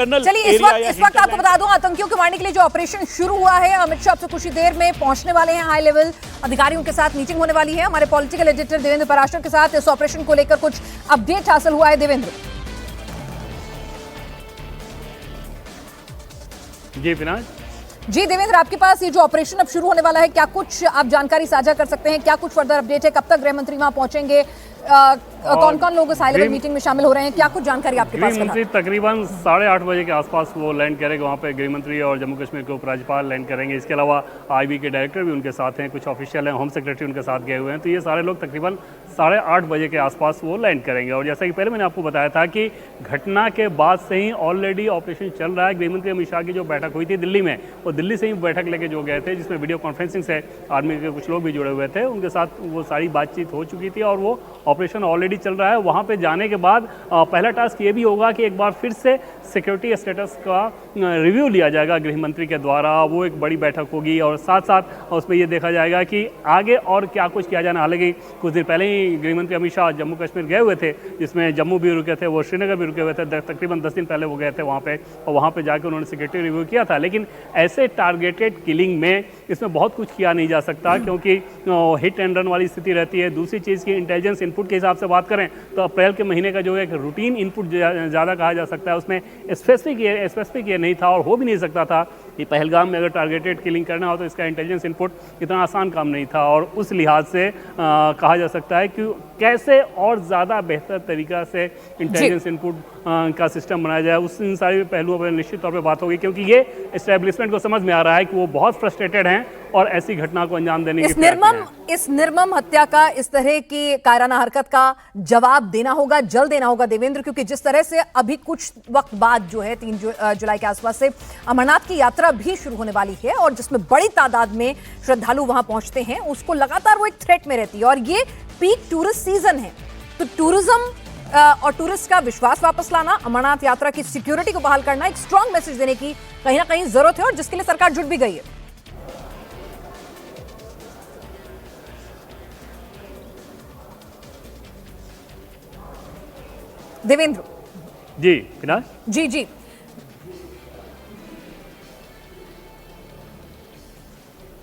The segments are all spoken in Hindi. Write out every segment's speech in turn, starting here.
चलिए इस वक्त आपको बता दूं, आतंकियों को मारने के लिए जो ऑपरेशन शुरू हुआ है, अमित शाह अब से कुछ ही देर में पहुंचने वाले हैं। हाई लेवल अधिकारियों के साथ मीटिंग होने वाली है। हमारे पॉलिटिकल एडिटर देवेंद्र पराशर के साथ इस ऑपरेशन को लेकर कुछ अपडेट हासिल हुआ है। देवेंद्र जी विनाश जी, देवेंद्र आपके पास ये जो ऑपरेशन अब शुरू होने वाला है, क्या कुछ आप जानकारी साझा कर सकते हैं? क्या कुछ फर्दर अपडेट है? कब तक गृह मंत्री वहां पहुंचेंगे? कौन कौन लोग इस हाई लेवल मीटिंग में शामिल हो रहे हैं? क्या कुछ जानकारी आपके पास? गृह मंत्री तकरीबन 8:30 बजे के आसपास वो लैंड करेंगे वहाँ पे। गृह मंत्री और जम्मू कश्मीर के उपराज्यपाल लैंड करेंगे। इसके अलावा आईबी के डायरेक्टर भी उनके साथ हैं, कुछ ऑफिशियल हैं, होम सेक्रेटरी उनके साथ गए हुए हैं। तो ये सारे लोग तकरीबन 8:30 बजे के आसपास वो लैंड करेंगे। और जैसा कि पहले मैंने आपको बताया था कि घटना के बाद से ही ऑलरेडी ऑपरेशन चल रहा है। गृह मंत्री अमित शाह की जो बैठक हुई थी दिल्ली में, वो दिल्ली से ही बैठक लेके जो गए थे, जिसमें वीडियो कॉन्फ्रेंसिंग से आर्मी के कुछ लोग भी जुड़े हुए थे, उनके साथ वो सारी बातचीत हो चुकी थी और वो ऑपरेशन ऑलरेडी चल रहा है। वहाँ पे जाने के बाद पहला टास्क ये भी होगा कि एक बार फिर से सिक्योरिटी स्टेटस का रिव्यू लिया जाएगा गृह मंत्री के द्वारा। वो एक बड़ी बैठक होगी और साथ साथ उसमें ये देखा जाएगा कि आगे और क्या कुछ किया जाना। हालांकि कुछ दिन पहले ही गृह मंत्री अमित शाह जम्मू कश्मीर गए हुए थे, जिसमें जम्मू भी रुके थे, वो श्रीनगर भी रुके हुए थे। तकरीबन 10 दिन पहले वो गए थे वहाँ पे और वहाँ पे जाकर उन्होंने सिक्योरिटी रिव्यू किया था। लेकिन ऐसे टारगेटेड किलिंग में इसमें बहुत कुछ किया नहीं जा सकता, क्योंकि हिट एंड रन वाली स्थिति रहती है। दूसरी चीज़ की इंटेलिजेंस इनपुट के हिसाब से बात करें तो अप्रैल के महीने का जो एक रूटीन इनपुट ज़्यादा कहा जा सकता है, उसमें स्पेसिफिक ये नहीं था और हो भी नहीं सकता था कि पहलगाम में अगर टारगेटेड किलिंग करना हो तो इसका इंटेलिजेंस इनपुट इतना आसान काम नहीं था। और उस लिहाज से कहा जा सकता है कि कैसे और ज़्यादा बेहतर तरीका से इंटेलिजेंस इनपुट का सिस्टम बनाया जाए, उस इन सारे पहलुओं पर निश्चित तौर पर बात होगी। क्योंकि ये एस्टेब्लिशमेंट को समझ में आ रहा है कि वो बहुत फ्रस्ट्रेटेड हैं और ऐसी घटना को अंजाम देने की इस निर्मम हत्या का, इस तरह की कायराना हरकत का जवाब देना होगा, जल्द देना होगा देवेंद्र। क्योंकि जिस तरह से अभी कुछ वक्त बाद जो है 3 जुलाई के आसपास से अमरनाथ की यात्रा भी शुरू होने वाली है और जिसमें बड़ी तादाद में श्रद्धालु वहां पहुंचते हैं, उसको लगातार वो एक थ्रेट में रहती है। और ये पीक टूरिस्ट सीजन है, तो टूरिज्म और टूरिस्ट का विश्वास वापस लाना, अमरनाथ यात्रा की सिक्योरिटी को बहाल करना, एक स्ट्रांग मैसेज देने की कहीं ना कहीं जरूरत है और जिसके लिए सरकार जुट भी गई है। देवेंद्र जी विनाश जी जी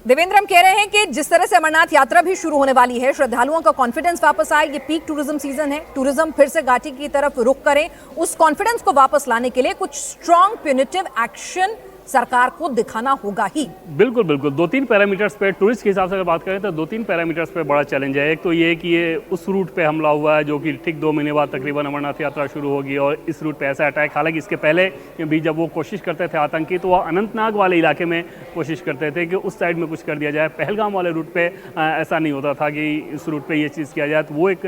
देवेंद्र, हम कह रहे हैं कि जिस तरह से अमरनाथ यात्रा भी शुरू होने वाली है, श्रद्धालुओं का कॉन्फिडेंस वापस आए। ये पीक टूरिज्म सीजन है, टूरिज्म फिर से घाटी की तरफ रुख करें। उस कॉन्फिडेंस को वापस लाने के लिए कुछ स्ट्रॉन्ग प्यूनिटिव एक्शन सरकार को दिखाना होगा ही। बिल्कुल बिल्कुल। 2-3 पैरामीटर्स पे टूरिस्ट के हिसाब से अगर बात करें तो 2-3 पैरामीटर्स पे बड़ा चैलेंज है। एक तो ये कि ये उस रूट पे हमला हुआ है जो कि ठीक 2 महीने बाद तकरीबन अमरनाथ यात्रा शुरू होगी और इस रूट पे ऐसा अटैक, हालांकि इसके पहले भी जब वो कोशिश करते थे आतंकी, तो वो अनंतनाग वाले इलाके में कोशिश करते थे कि उस साइड में कुछ कर दिया जाए। पहलगाम वाले रूट पे ऐसा नहीं होता था कि इस रूट पे ये चीज़ किया जाए, तो वो एक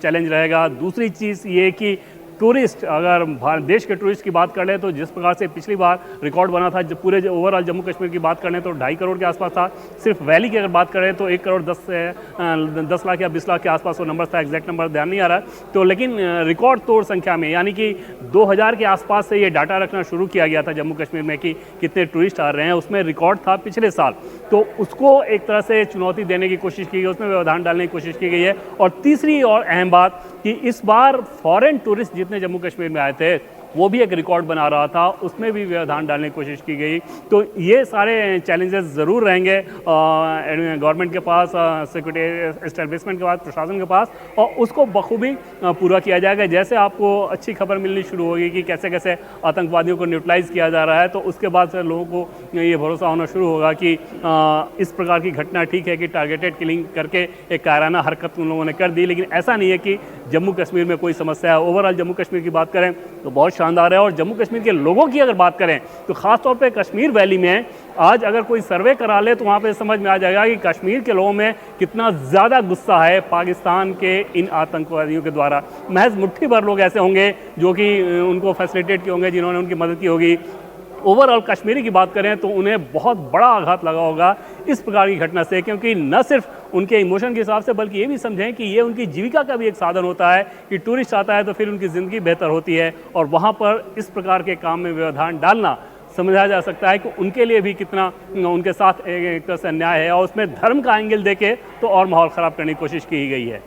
चैलेंज रहेगा। दूसरी चीज़ ये कि टूरिस्ट, अगर देश के टूरिस्ट की बात कर लें तो जिस प्रकार से पिछली बार रिकॉर्ड बना था, जब पूरे ओवरऑल जम्मू कश्मीर की बात करें तो 2.5 करोड़ के आसपास था। सिर्फ वैली की अगर बात करें तो 1 करोड़ 10 लाख या 20 लाख के आसपास वो नंबर था, एग्जैक्ट नंबर ध्यान नहीं आ रहा है। तो लेकिन रिकॉर्ड तोड़ संख्या में, यानी कि 2000 के आसपास से ये डाटा रखना शुरू किया गया था जम्मू कश्मीर में कि कितने टूरिस्ट आ रहे हैं, उसमें रिकॉर्ड था पिछले साल। तो उसको एक तरह से चुनौती देने की कोशिश की गई, उसमें व्यवधान डालने की कोशिश की गई है। और तीसरी और अहम बात कि इस बार फॉरेन टूरिस्ट जितने जम्मू कश्मीर में आए थे वो भी एक रिकॉर्ड बना रहा था, उसमें भी व्यवधान डालने की कोशिश की गई। तो ये सारे चैलेंजेस ज़रूर रहेंगे गवर्नमेंट के पास, सिक्योरिटी एस्टेब्लिशमेंट के पास, प्रशासन के पास, और उसको बखूबी पूरा किया जाएगा। जैसे आपको अच्छी खबर मिलनी शुरू होगी कि कैसे कैसे आतंकवादियों को न्यूट्रलाइज किया जा रहा है, तो उसके बाद से लोगों को ये भरोसा होना शुरू होगा कि इस प्रकार की घटना ठीक है कि टारगेटेड किलिंग करके एक कायराना हरकत उन लोगों ने कर दी, लेकिन ऐसा नहीं है कि जम्मू कश्मीर में कोई समस्या है। ओवरऑल जम्मू कश्मीर की बात करें तो बहुत शानदार है। और जम्मू कश्मीर के लोगों की अगर बात करें तो खासतौर पे कश्मीर वैली में आज अगर कोई सर्वे करा ले तो वहाँ पे समझ में आ जाएगा कि कश्मीर के लोगों में कितना ज़्यादा गुस्सा है पाकिस्तान के इन आतंकवादियों के द्वारा। महज मुट्ठी भर लोग ऐसे होंगे जो कि उनको फैसिलिटेट किए होंगे, जिन्होंने उनकी मदद की होगी। ओवरऑल कश्मीरी की बात करें तो उन्हें बहुत बड़ा आघात लगा होगा इस प्रकार की घटना से, क्योंकि न सिर्फ उनके इमोशन के हिसाब से बल्कि ये भी समझें कि ये उनकी जीविका का भी एक साधन होता है कि टूरिस्ट आता है तो फिर उनकी ज़िंदगी बेहतर होती है। और वहाँ पर इस प्रकार के काम में व्यवधान डालना समझा जा सकता है कि उनके लिए भी कितना उनके साथ एक तरह से अन्याय है, और उसमें धर्म का एंगल देके तो और माहौल ख़राब करने की कोशिश की गई है।